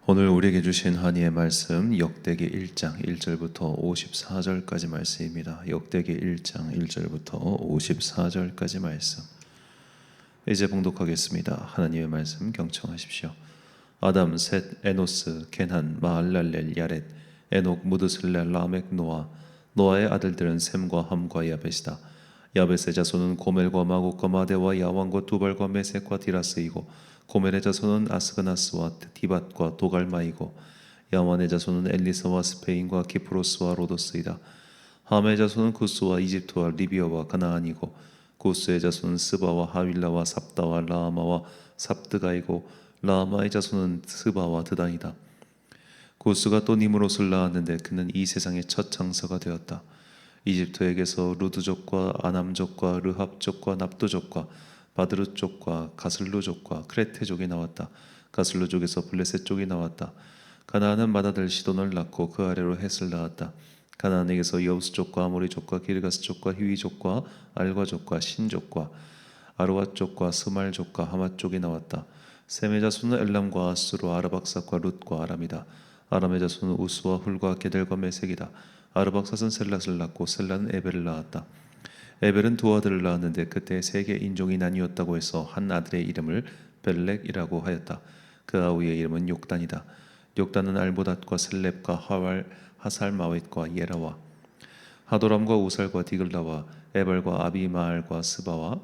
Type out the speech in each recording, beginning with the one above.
오늘 우리에게 주신 한이의 말씀 역대기 1장 1절부터 54절까지 말씀입니다. 역대기 1장 1절부터 54절까지 말씀. 이제 봉독하겠습니다. 하나님의 말씀 경청하십시오. 아담, 셋, 에노스, 겐한, 마할랄렐, 야렛, 에녹, 무드슬레, 라멕, 노아. 노아의 아들들은 셈과 함과 야벳이다. 야벳의 자손은 고멜과 마곡과 마대와 야왕과 두발과 메섹과 디라스이고, 고멜의 자손은 아스그나스와 디밧과 도갈마이고, 야완의 자손은 엘리사와 스페인과 키프로스와 로도스이다. 함의 자손은 구스와 이집트와 리비아와 가나안이고, 구스의 자손은 스바와 하윌라와 삽다와 라마와 삽드가이고, 라마의 자손은 스바와 드단이다. 구스가 또 니므롯을 낳았는데 그는 이 세상의 첫 장서가 되었다. 이집트에게서 루드족과 아남족과 르합족과 납두족과 바드르족과 가슬루족과 크레테족이 나왔다. 가슬루족에서 블레셋족이 나왔다. 가나안은 맏아들 시돈을 낳고 그 아래로 헷을 낳았다. 가나안에게서 여우스족과 아모리족과 기르가스족과 히위족과 알과족과 신족과 아르왓족과 스말족과 하맛족이 나왔다. 셈의 자손은 엘람과 아수르, 아르박삭과 룻과 아람이다. 아람의 자손은 우스와 훌과 게델과 메색이다. 아르박삭은 셀랏을 낳고 셀라는 에벨을 낳았다. 에벨은 두 아들을 낳았는데 그때 세계 인종이 나뉘었다고 해서 한 아들의 이름을 벨렉이라고 하였다. 그 아우의 이름은 욕단이다. 욕단은 알보닷과 셀렙과 하왈, 하살마웻과 예라와 하도람과 우살과 디글라와 에발과 아비마알과 스바와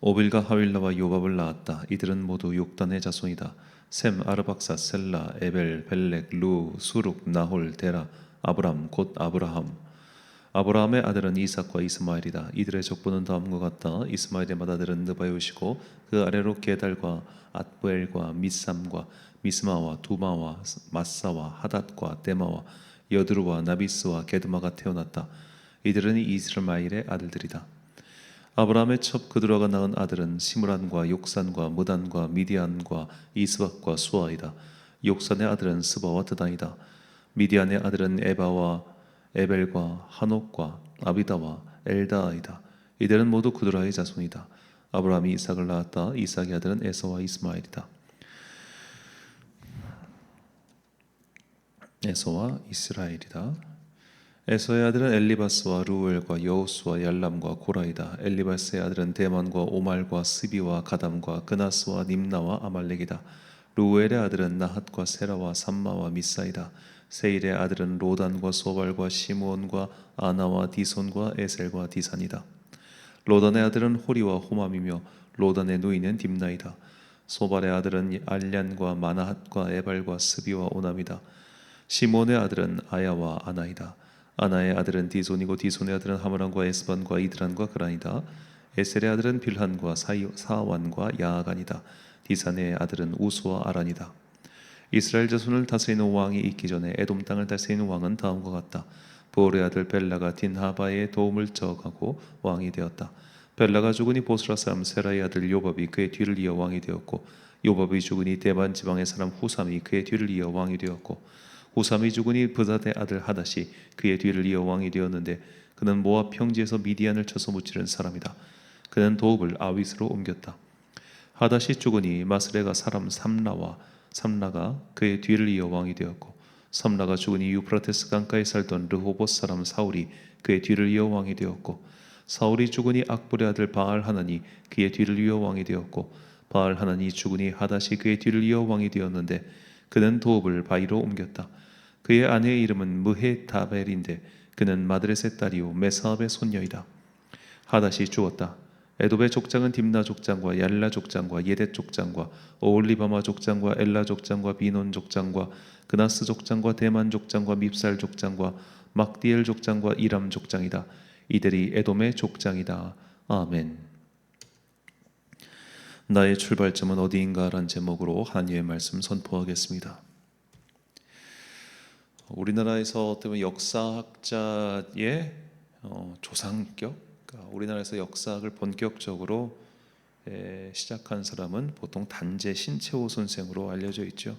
오빌과 하윌라와 요밥을 낳았다. 이들은 모두 욕단의 자손이다. 셈, 아르박사, 셀라, 에벨, 벨렉, 루, 수룩, 나홀, 데라, 아브람, 곧 아브라함. 아브라함의 아들은 이삭과 이스마엘이다. 이들의 족보는 다음과 같다. 이스마엘의 맏아들은 느바요시고 그 아래로 게달과 앗부엘과 미삼과 미스마와 두마와 마사와 하닷과 데마와 여드루와 나비스와 게드마가 태어났다. 이들은 이스마엘의 아들들이다. 아브라함의 첩 그드라가 낳은 아들은 시므란과 욕산과 무단과 미디안과 이스박과 수아이다. 욕산의 아들은 스바와 드단이다. 미디안의 아들은 에바와 에벨과 하녹과 아비다와 엘다아이다. 이들은 모두 그드라의 자손이다. 아브라함이 이삭을 낳았다. 이삭의 아들은 에서와 이스마엘이다. 에서와 이스라엘이다. 에서의 아들은 엘리바스와 루엘과 여우스와 얄람과 고라이다. 엘리바스의 아들은 데만과 오말과 스비와 가담과 그나스와 님나와 아말렉이다. 루엘의 아들은 나핫과 세라와 삼마와 미사이다. 세일의 아들은 로단과 소발과 시므온과 아나와 디손과 에셀과 디산이다. 로단의 아들은 호리와 호맘이며 로단의 누이는 딥나이다. 소발의 아들은 알냔과 마나핫과 에발과 스비와 오남이다. 시몬의 아들은 아야와 아나이다. 아나의 아들은 디손이고 디손의 아들은 하므란과 에스반과 이드란과 그란이다. 에셀의 아들은 빌한과 사완과 야아간이다. 디산의 아들은 우수와 아란이다. 이스라엘 자손을 다스리는 왕이 있기 전에 에돔 땅을 다스리는 왕은 다음과 같다. 보올의 아들 벨라가 딘하바의 도움을 저어가고 왕이 되었다. 벨라가 죽으니 보스라 사람 세라의 아들 요밥이 그의 뒤를 이어 왕이 되었고, 요밥이 죽으니 대만 지방의 사람 후삼이 그의 뒤를 이어 왕이 되었고, 후삼이 죽으니 브닷의 아들 하닷이 그의 뒤를 이어 왕이 되었는데, 그는 모압 평지에서 미디안을 쳐서 무찌른 사람이다. 그는 도읍을 아윗으로 옮겼다. 하닷이 죽으니 마스레가 사람 삼라가 그의 뒤를 이어 왕이 되었고, 삼라가 죽으니 유프라테스 강가에 살던 르호봇 사람 사울이 그의 뒤를 이어 왕이 되었고, 사울이 죽으니 악볼의 아들 바알 하나니 그의 뒤를 이어 왕이 되었고, 바알 하나니 죽으니 하닷이 그의 뒤를 이어 왕이 되었는데, 그는 도읍을 바이로 옮겼다. 그의 아내의 이름은 무헤다벨인데 그는 마드렛의 딸이요 메사압의 손녀이다. 하닷이 죽었다. 에돔의 족장은 딥나 족장과 얄라 족장과 예뎃 족장과 오올리바마 족장과 엘라 족장과 비논 족장과 그나스 족장과 대만 족장과 밉살 족장과 막디엘 족장과 이람 족장이다. 이들이 에돔의 족장이다. 아멘. 나의 출발점은 어디인가라는 제목으로 하나님의 말씀 선포하겠습니다. 우리나라에서 어떤 역사학자의 조상격, 그러니까 우리나라에서 역사학을 본격적으로 시작한 사람은 보통 단재 신채호 선생으로 알려져 있죠.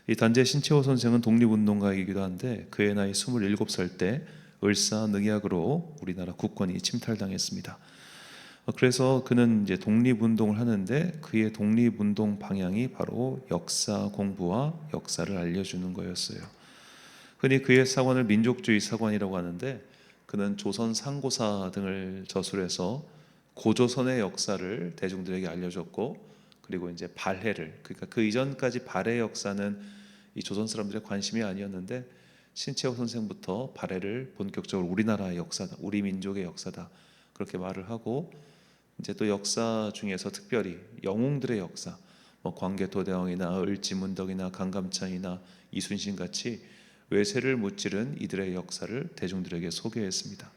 이 단재 신채호 선생은 독립운동가이기도 한데 그의 나이 27살 때 을사능약으로 우리나라 국권이 침탈당했습니다. 그래서 그는 이제 독립운동을 하는데 그의 독립운동 방향이 바로 역사 공부와 역사를 알려주는 거였어요. 흔히 그의 사관을 민족주의 사관이라고 하는데, 그는 조선 상고사 등을 저술해서 고조선의 역사를 대중들에게 알려줬고, 그리고 이제 발해를, 그러니까 그 이전까지 발해 역사는 이 조선 사람들의 관심이 아니었는데 신채호 선생부터 발해를 본격적으로 우리나라의 역사다, 우리 민족의 역사다 그렇게 말을 하고, 이제 또 역사 중에서 특별히 영웅들의 역사, 뭐 광개토대왕이나 을지문덕이나 강감찬이나 이순신 같이 외세를 무찌른 이들의 역사를 대중들에게 소개했습니다.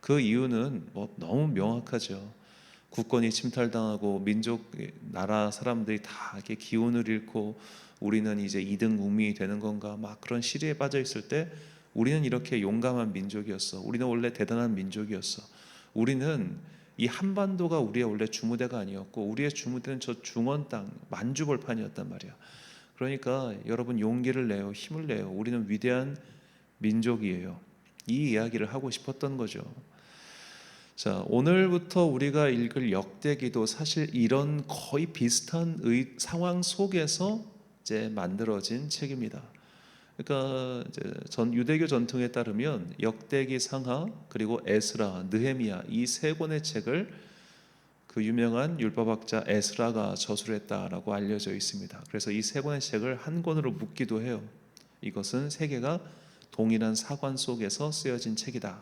그 이유는 뭐 너무 명확하죠. 국권이 침탈당하고 민족 나라 사람들이 다 이렇게 기운을 잃고 우리는 이제 2등 국민이 되는 건가 막 그런 시리에 빠져 있을 때, 우리는 이렇게 용감한 민족이었어. 우리는 원래 대단한 민족이었어. 우리는 이 한반도가 우리의 원래 주무대가 아니었고 우리의 주무대는 저 중원 땅 만주벌판이었단 말이야. 그러니까 여러분 용기를 내요. 힘을 내요. 우리는 위대한 민족이에요. 이 이야기를 하고 싶었던 거죠. 자, 오늘부터 우리가 읽을 역대기도 사실 이런 거의 비슷한 상황 속에서 이제 만들어진 책입니다. 그러니까 이제 유대교 전통에 따르면 역대기, 상하, 그리고 에스라, 느헤미야 이 세 권의 책을 그 유명한 율법학자 에스라가 저술했다라고 알려져 있습니다. 그래서 이 세 권의 책을 한 권으로 묶기도 해요. 이것은 세계가 동일한 사관 속에서 쓰여진 책이다.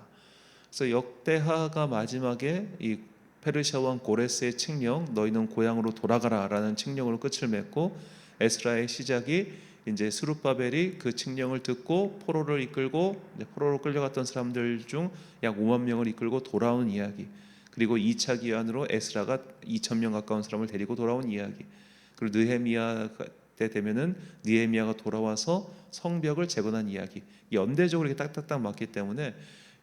그래서 역대하가 마지막에 이 페르시아 왕 고레스의 칙령, 너희는 고향으로 돌아가라라는 칙령으로 끝을 맺고, 에스라의 시작이 이제 스룹바벨이 그 칙령을 듣고 포로를 이끌고, 포로로 끌려갔던 사람들 중 약 5만 명을 이끌고 돌아오는 이야기, 그리고 2차 기한으로 에스라가 2천 명 가까운 사람을 데리고 돌아온 이야기, 그리고 느헤미야 때 되면은 느헤미야가 돌아와서 성벽을 재건한 이야기, 연대적으로 이렇게 딱딱딱 맞기 때문에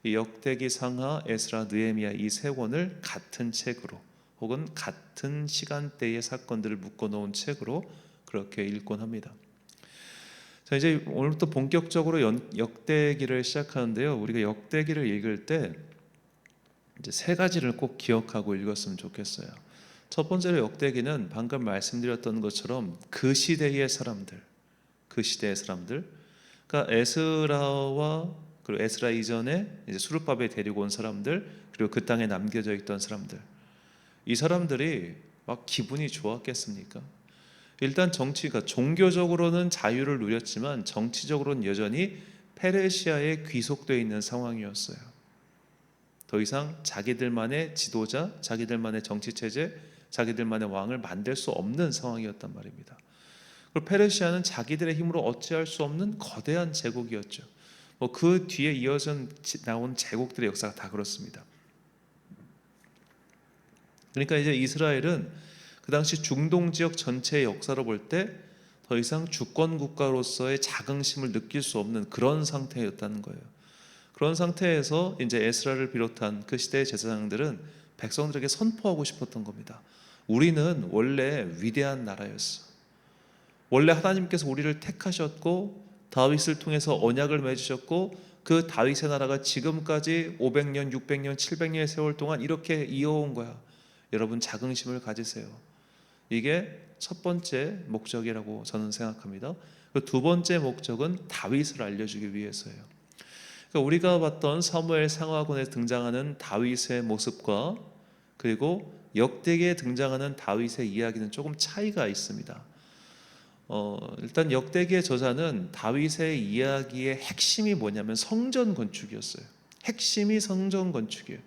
이 역대기, 상하, 에스라, 느헤미야 이 세 권을 같은 책으로 혹은 같은 시간대의 사건들을 묶어 놓은 책으로 그렇게 읽곤 합니다. 자, 이제 오늘부터 본격적으로 역대기를 시작하는데요. 우리가 역대기를 읽을 때 이제 세 가지를 꼭 기억하고 읽었으면 좋겠어요. 첫 번째로 역대기는 방금 말씀드렸던 것처럼 그 시대의 사람들, 그 시대의 사람들, 그러니까 에스라와 그리고 에스라 이전에 이제 수르바벨 데리고 온 사람들, 그리고 그 땅에 남겨져 있던 사람들, 이 사람들이 막 기분이 좋았겠습니까? 일단 정치가 종교적으로는 자유를 누렸지만 정치적으로는 여전히 페르시아에 귀속되어 있는 상황이었어요. 더 이상 자기들만의 지도자, 자기들만의 정치 체제, 자기들만의 왕을 만들 수 없는 상황이었단 말입니다. 그리고 페르시아는 자기들의 힘으로 어찌할 수 없는 거대한 제국이었죠. 뭐 그 뒤에 이어져 나온 제국들의 역사가 다 그렇습니다. 그러니까 이제 이스라엘은 그 당시 중동 지역 전체의 역사로 볼 때 더 이상 주권 국가로서의 자긍심을 느낄 수 없는 그런 상태였다는 거예요. 그런 상태에서 이제 에스라를 비롯한 그 시대의 제사장들은 백성들에게 선포하고 싶었던 겁니다. 우리는 원래 위대한 나라였어. 원래 하나님께서 우리를 택하셨고 다윗을 통해서 언약을 맺으셨고, 그 다윗의 나라가 지금까지 500년, 600년, 700년의 세월 동안 이렇게 이어온 거야. 여러분 자긍심을 가지세요. 이게 첫 번째 목적이라고 저는 생각합니다. 두 번째 목적은 다윗을 알려주기 위해서예요. 그러니까 우리가 봤던 사무엘 상하권에 등장하는 다윗의 모습과 그리고 역대기에 등장하는 다윗의 이야기는 조금 차이가 있습니다. 일단 역대기의 저자는 다윗의 이야기의 핵심이 뭐냐면 성전 건축이었어요. 핵심이 성전 건축이에요.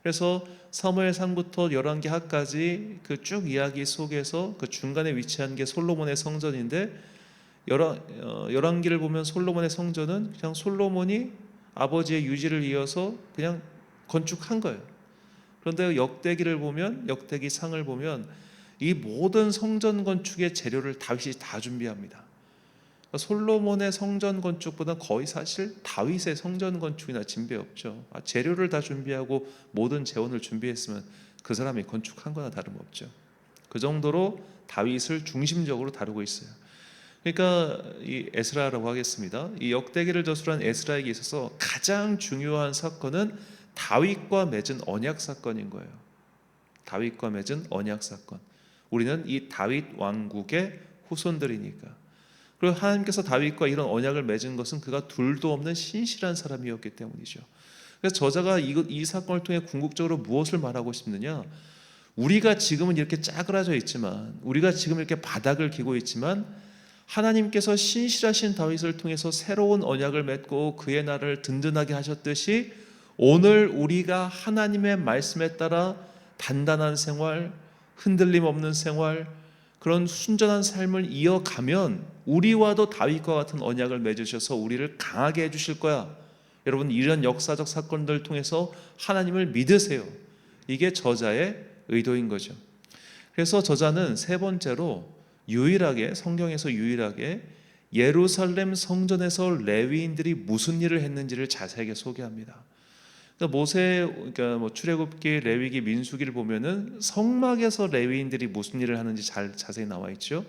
그래서 사무엘상부터 열왕기하까지 그 쭉 이야기 속에서 그 중간에 위치한 게 솔로몬의 성전인데, 열왕기를 보면 솔로몬의 성전은 그냥 솔로몬이 아버지의 유지를 이어서 그냥 건축한 거예요. 그런데 역대기를 보면, 역대기 상을 보면 이 모든 성전 건축의 재료를 다윗이 다 준비합니다. 솔로몬의 성전 건축보다 거의 사실 다윗의 성전 건축이나 진배 없죠. 재료를 다 준비하고 모든 재원을 준비했으면 그 사람이 건축한 거나 다름없죠. 그 정도로 다윗을 중심적으로 다루고 있어요. 그러니까 이 에스라라고 하겠습니다. 이 역대기를 저술한 에스라에게 있어서 가장 중요한 사건은 다윗과 맺은 언약 사건인 거예요. 다윗과 맺은 언약 사건. 우리는 이 다윗 왕국의 후손들이니까. 그리고 하나님께서 다윗과 이런 언약을 맺은 것은 그가 둘도 없는 신실한 사람이었기 때문이죠. 그래서 저자가 이 사건을 통해 궁극적으로 무엇을 말하고 싶느냐? 우리가 지금은 이렇게 짜그라져 있지만, 우리가 지금 이렇게 바닥을 기고 있지만, 하나님께서 신실하신 다윗을 통해서 새로운 언약을 맺고 그의 나라를 든든하게 하셨듯이 오늘 우리가 하나님의 말씀에 따라 단단한 생활, 흔들림 없는 생활, 그런 순전한 삶을 이어가면 우리와도 다윗과 같은 언약을 맺으셔서 우리를 강하게 해주실 거야. 여러분, 이런 역사적 사건들을 통해서 하나님을 믿으세요. 이게 저자의 의도인 거죠. 그래서 저자는 세 번째로 유일하게, 성경에서 유일하게 예루살렘 성전에서 레위인들이 무슨 일을 했는지를 자세하게 소개합니다. 그러니까 그러니까 뭐 출애굽기, 레위기, 민수기를 보면은 성막에서 레위인들이 무슨 일을 하는지 자세히 나와 있죠.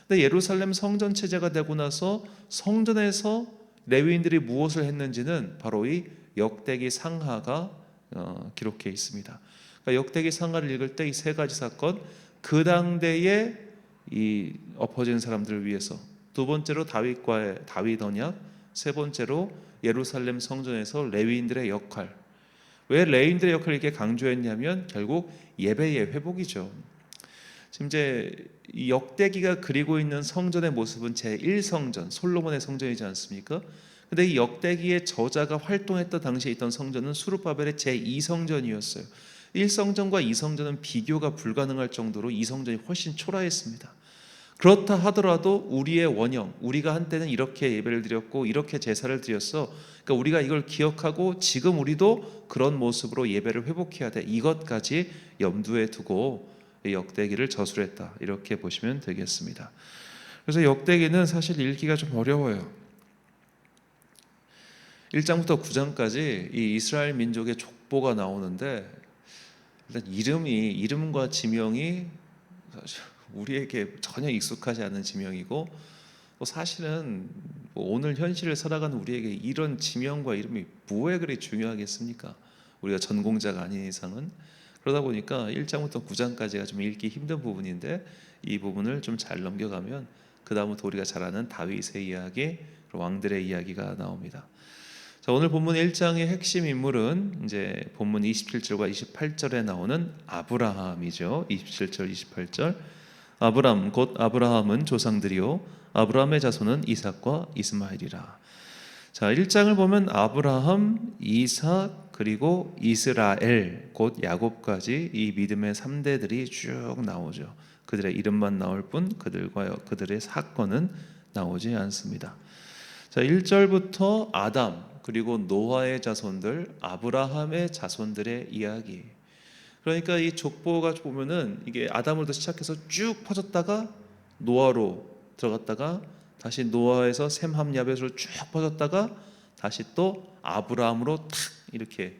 근데 예루살렘 성전 체제가 되고 나서 성전에서 레위인들이 무엇을 했는지는 바로 이 역대기 상하가 기록해 있습니다. 그러니까 역대기 상하를 읽을 때 이 세 가지 사건, 그 당대에 이 엎어진 사람들을 위해서, 두 번째로 다윗 언약, 세 번째로 예루살렘 성전에서 레위인들의 역할. 왜 레위인들의 역할을 이렇게 강조했냐면 결국 예배의 회복이죠. 지금 이제 이 역대기가 그리고 있는 성전의 모습은 제1성전, 솔로몬의 성전이지 않습니까? 근데 이 역대기의 저자가 활동했던 당시에 있던 성전은 수룹바벨의 제2성전이었어요. 1성전과 2성전은 비교가 불가능할 정도로 2성전이 훨씬 초라했습니다. 그렇다 하더라도 우리의 원형, 우리가 한때는 이렇게 예배를 드렸고 이렇게 제사를 드렸어. 그러니까 우리가 이걸 기억하고 지금 우리도 그런 모습으로 예배를 회복해야 돼. 이것까지 염두에 두고 역대기를 저술했다. 이렇게 보시면 되겠습니다. 그래서 역대기는 사실 읽기가 좀 어려워요. 1장부터 9장까지 이 이스라엘 민족의 족보가 나오는데 일단 이름과 지명이 사실 우리에게 전혀 익숙하지 않은 지명이고, 또 사실은 뭐 오늘 현실을 살아가는 우리에게 이런 지명과 이름이 뭐에 그리 중요하겠습니까? 우리가 전공자가 아닌 이상은. 그러다 보니까 1장부터 9장까지가 좀 읽기 힘든 부분인데 이 부분을 좀 잘 넘겨가면 그 다음부터 우리가 잘 아는 다윗의 이야기, 왕들의 이야기가 나옵니다. 자, 오늘 본문 1장의 핵심 인물은 이제 본문 27절과 28절에 나오는 아브라함이죠. 27절, 28절. 아브람 곧 아브라함은 조상들이요 아브라함의 자손은 이삭과 이스마엘이라. 자, 1장을 보면 아브라함, 이삭, 그리고 이스라엘 곧 야곱까지 이 믿음의 3대들이 쭉 나오죠. 그들의 이름만 나올 뿐 그들의 사건은 나오지 않습니다. 자, 1절부터 아담 그리고 노아의 자손들, 아브라함의 자손들의 이야기. 그러니까 이 족보가 보면은 이게 아담으로부터 시작해서 쭉 퍼졌다가 노아로 들어갔다가 다시 노아에서 셈, 함, 야벳으로 쭉 퍼졌다가 다시 또 아브라함으로 탁 이렇게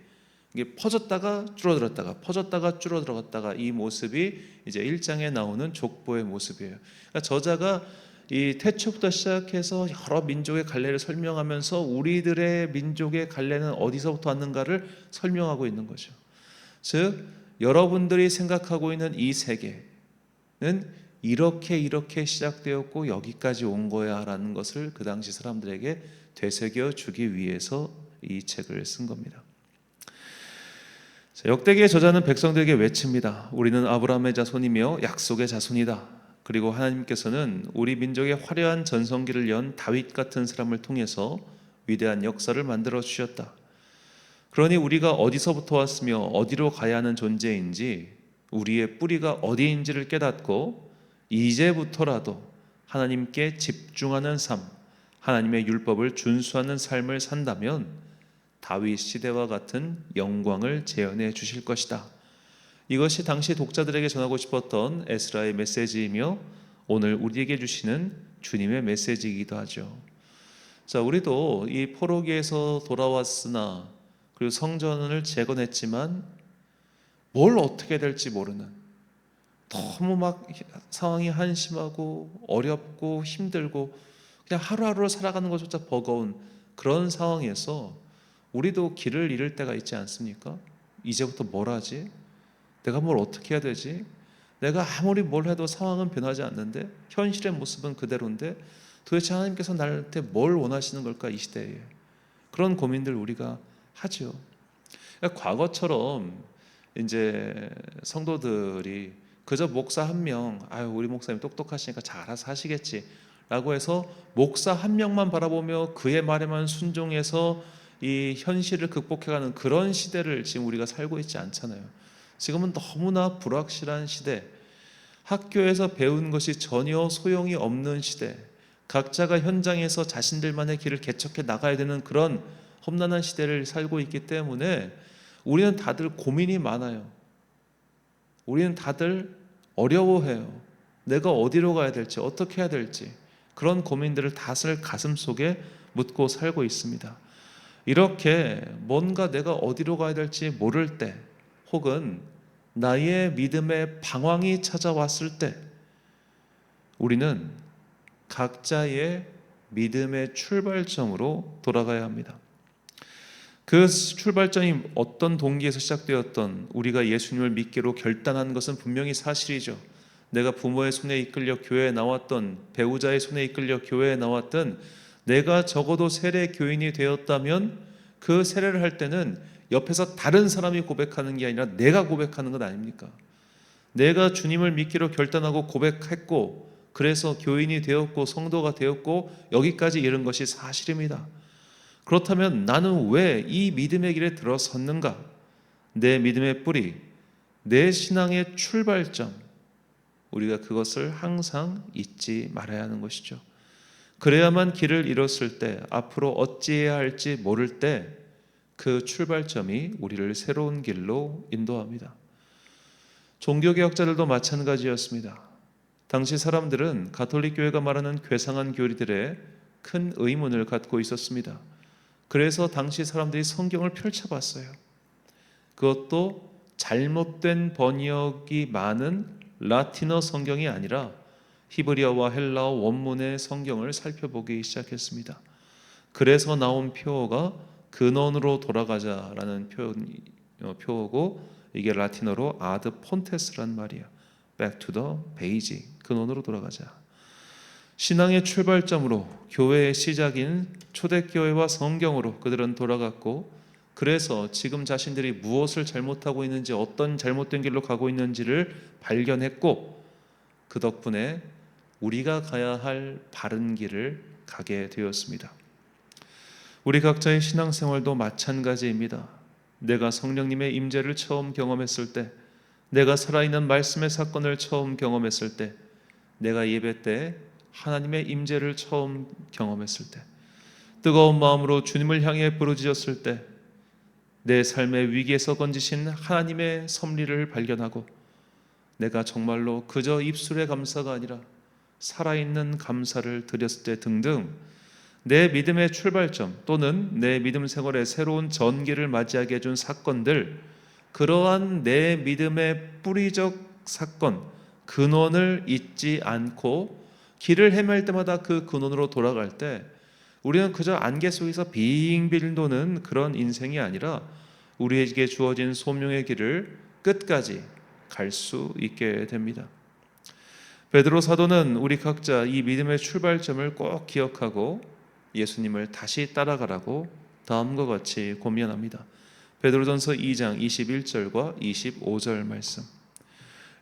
이게 퍼졌다가 줄어들었다가 퍼졌다가 줄어들었다가 이 모습이 이제 1장에 나오는 족보의 모습이에요. 그러니까 저자가 이 태초부터 시작해서 여러 민족의 갈래를 설명하면서 우리들의 민족의 갈래는 어디서부터 왔는가를 설명하고 있는 거죠. 즉 여러분들이 생각하고 있는 이 세계는 이렇게 시작되었고 여기까지 온 거야 라는 것을 그 당시 사람들에게 되새겨 주기 위해서 이 책을 쓴 겁니다. 자, 역대기의 저자는 백성들에게 외칩니다. 우리는 아브라함의 자손이며 약속의 자손이다. 그리고 하나님께서는 우리 민족의 화려한 전성기를 연 다윗 같은 사람을 통해서 위대한 역사를 만들어 주셨다. 그러니 우리가 어디서부터 왔으며 어디로 가야 하는 존재인지 우리의 뿌리가 어디인지를 깨닫고 이제부터라도 하나님께 집중하는 삶, 하나님의 율법을 준수하는 삶을 산다면 다윗 시대와 같은 영광을 재현해 주실 것이다. 이것이 당시 독자들에게 전하고 싶었던 에스라의 메시지이며 오늘 우리에게 주시는 주님의 메시지이기도 하죠. 자, 우리도 이 포로기에서 돌아왔으나 그리고 성전을 재건했지만 뭘 어떻게 될지 모르는, 너무 막 상황이 한심하고 어렵고 힘들고 그냥 하루하루를 살아가는 것조차 버거운 그런 상황에서 우리도 길을 잃을 때가 있지 않습니까? 이제부터 뭘 하지? 내가 뭘 어떻게 해야 되지? 내가 아무리 뭘 해도 상황은 변하지 않는데, 현실의 모습은 그대로인데 도대체 하나님께서 나한테 뭘 원하시는 걸까, 이 시대에. 그런 고민들 우리가 하죠. 그러니까 과거처럼 이제 성도들이 그저 목사 한 명, 아유 우리 목사님 똑똑하시니까 잘 알아서 하시겠지 라고 해서 목사 한 명만 바라보며 그의 말에만 순종해서 이 현실을 극복해가는 그런 시대를 지금 우리가 살고 있지 않잖아요. 지금은 너무나 불확실한 시대, 학교에서 배운 것이 전혀 소용이 없는 시대, 각자가 현장에서 자신들만의 길을 개척해 나가야 되는 그런 험난한 시대를 살고 있기 때문에 우리는 다들 고민이 많아요. 우리는 다들 어려워해요. 내가 어디로 가야 될지, 어떻게 해야 될지, 그런 고민들을 다들 가슴속에 묻고 살고 있습니다. 이렇게 뭔가 내가 어디로 가야 될지 모를 때, 혹은 나의 믿음의 방황이 찾아왔을 때, 우리는 각자의 믿음의 출발점으로 돌아가야 합니다. 그 출발점이 어떤 동기에서 시작되었던 우리가 예수님을 믿기로 결단한 것은 분명히 사실이죠. 내가 부모의 손에 이끌려 교회에 나왔던, 배우자의 손에 이끌려 교회에 나왔던, 내가 적어도 세례 교인이 되었다면 그 세례를 할 때는 옆에서 다른 사람이 고백하는 게 아니라 내가 고백하는 것 아닙니까? 내가 주님을 믿기로 결단하고 고백했고, 그래서 교인이 되었고 성도가 되었고 여기까지 이른 것이 사실입니다. 그렇다면 나는 왜 이 믿음의 길에 들어섰는가? 내 믿음의 뿌리, 내 신앙의 출발점, 우리가 그것을 항상 잊지 말아야 하는 것이죠. 그래야만 길을 잃었을 때, 앞으로 어찌해야 할지 모를 때 그 출발점이 우리를 새로운 길로 인도합니다. 종교개혁자들도 마찬가지였습니다. 당시 사람들은 가톨릭 교회가 말하는 괴상한 교리들에 큰 의문을 갖고 있었습니다. 그래서 당시 사람들이 성경을 펼쳐봤어요. 그것도 잘못된 번역이 많은 라틴어 성경이 아니라 히브리어와 헬라어 원문의 성경을 살펴보기 시작했습니다. 그래서 나온 표어가 근원으로 돌아가자라는 표어고, 이게 라틴어로 아드 폰테스란 말이에요. Back to the page, 근원으로 돌아가자. 신앙의 출발점으로 교회의 시작인 초대교회와 성경으로 그들은 돌아갔고, 그래서 지금 자신들이 무엇을 잘못하고 있는지, 어떤 잘못된 길로 가고 있는지를 발견했고, 그 덕분에 우리가 가야 할 바른 길을 가게 되었습니다. 우리 각자의 신앙생활도 마찬가지입니다. 내가 성령님의 임재를 처음 경험했을 때, 내가 살아있는 말씀의 사건을 처음 경험했을 때, 내가 예배 때 하나님의 임재를 처음 경험했을 때, 뜨거운 마음으로 주님을 향해 부르짖었을 때, 내 삶의 위기에서 건지신 하나님의 섭리를 발견하고, 내가 정말로 그저 입술의 감사가 아니라 살아있는 감사를 드렸을 때 등등, 내 믿음의 출발점 또는 내 믿음 생활의 새로운 전기를 맞이하게 해준 사건들, 그러한 내 믿음의 뿌리적 사건, 근원을 잊지 않고 길을 헤맬 때마다 그 근원으로 돌아갈 때, 우리는 그저 안개 속에서 빙빙 도는 그런 인생이 아니라 우리에게 주어진 소명의 길을 끝까지 갈 수 있게 됩니다. 베드로 사도는 우리 각자 이 믿음의 출발점을 꼭 기억하고 예수님을 다시 따라가라고 다음과 같이 권면합니다. 베드로전서 2장 21절과 25절 말씀.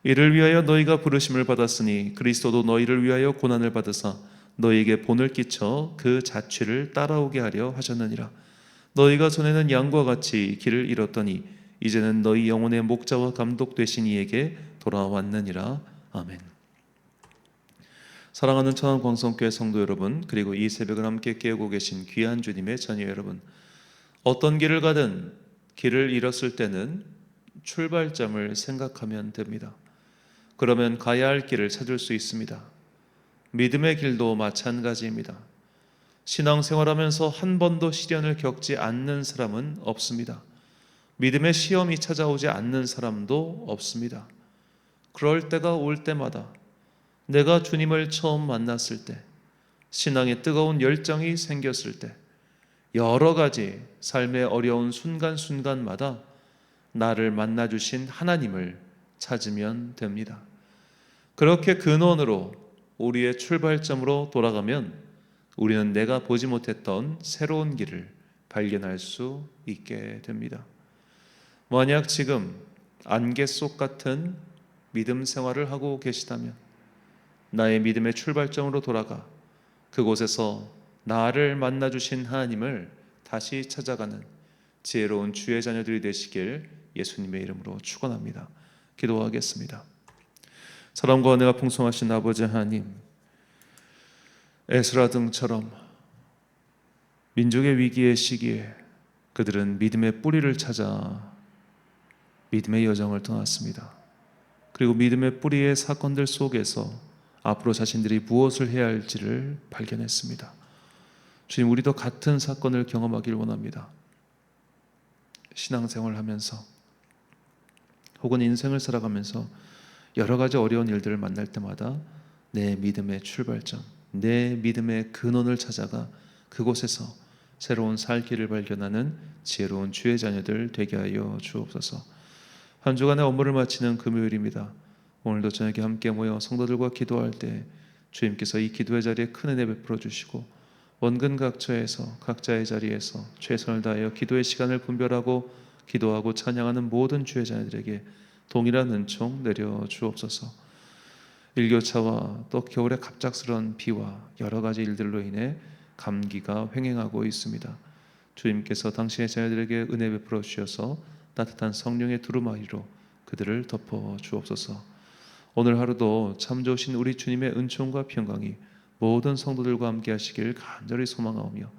이를 위하여 너희가 부르심을 받았으니 그리스도도 너희를 위하여 고난을 받으사 너희에게 본을 끼쳐 그 자취를 따라오게 하려 하셨느니라. 너희가 전에는 양과 같이 길을 잃었더니 이제는 너희 영혼의 목자와 감독 되신 이에게 돌아왔느니라. 아멘. 사랑하는 천안광성교회 성도 여러분, 그리고 이 새벽을 함께 깨우고 계신 귀한 주님의 자녀 여러분, 어떤 길을 가든 길을 잃었을 때는 출발점을 생각하면 됩니다. 그러면 가야 할 길을 찾을 수 있습니다. 믿음의 길도 마찬가지입니다. 신앙생활하면서 한 번도 시련을 겪지 않는 사람은 없습니다. 믿음의 시험이 찾아오지 않는 사람도 없습니다. 그럴 때가 올 때마다, 내가 주님을 처음 만났을 때, 신앙의 뜨거운 열정이 생겼을 때, 여러 가지 삶의 어려운 순간순간마다 나를 만나주신 하나님을 찾으면 됩니다. 그렇게 근원으로 우리의 출발점으로 돌아가면 우리는 내가 보지 못했던 새로운 길을 발견할 수 있게 됩니다. 만약 지금 안개 속 같은 믿음 생활을 하고 계시다면 나의 믿음의 출발점으로 돌아가 그곳에서 나를 만나주신 하나님을 다시 찾아가는 지혜로운 주의 자녀들이 되시길 예수님의 이름으로 축원합니다. 기도하겠습니다. 사랑과 은혜가 풍성하신 아버지 하나님, 에스라 등처럼 민족의 위기의 시기에 그들은 믿음의 뿌리를 찾아 믿음의 여정을 떠났습니다. 그리고 믿음의 뿌리의 사건들 속에서 앞으로 자신들이 무엇을 해야 할지를 발견했습니다. 주님, 우리도 같은 사건을 경험하길 원합니다. 신앙생활을 하면서 혹은 인생을 살아가면서 여러 가지 어려운 일들을 만날 때마다 내 믿음의 출발점, 내 믿음의 근원을 찾아가 그곳에서 새로운 살 길을 발견하는 지혜로운 주의 자녀들 되게 하여 주옵소서. 한 주간의 업무를 마치는 금요일입니다. 오늘도 저녁에 함께 모여 성도들과 기도할 때 주님께서 이 기도의 자리에 큰 은혜 베풀어 주시고 원근 각처에서 각자의 자리에서 최선을 다하여 기도의 시간을 분별하고 기도하고 찬양하는 모든 주의 자녀들에게 동일한 은총 내려 주옵소서. 일교차와 또 겨울의 갑작스러운 비와 여러 가지 일들로 인해 감기가 횡행하고 있습니다. 주님께서 당신의 자녀들에게 은혜 베풀어 주셔서 따뜻한 성령의 두루마리로 그들을 덮어 주옵소서. 오늘 하루도 참 좋으신 우리 주님의 은총과 평강이 모든 성도들과 함께 하시길 간절히 소망하오며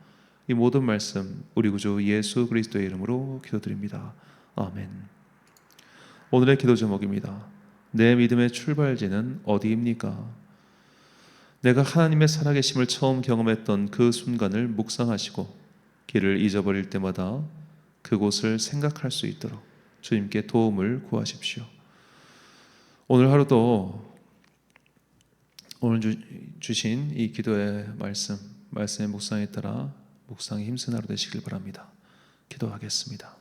이 모든 말씀 우리 구주 예수 그리스도의 이름으로 기도드립니다. 아멘. 오늘의 기도 제목입니다. 내 믿음의 출발지는 어디입니까? 내가 하나님의 살아계심을 처음 경험했던 그 순간을 묵상하시고 길을 잊어버릴 때마다 그곳을 생각할 수 있도록 주님께 도움을 구하십시오. 오늘 하루도 오늘 주신 이 기도의 말씀의 묵상에 따라 묵상에 힘쓰는 하루 되시길 바랍니다. 기도하겠습니다.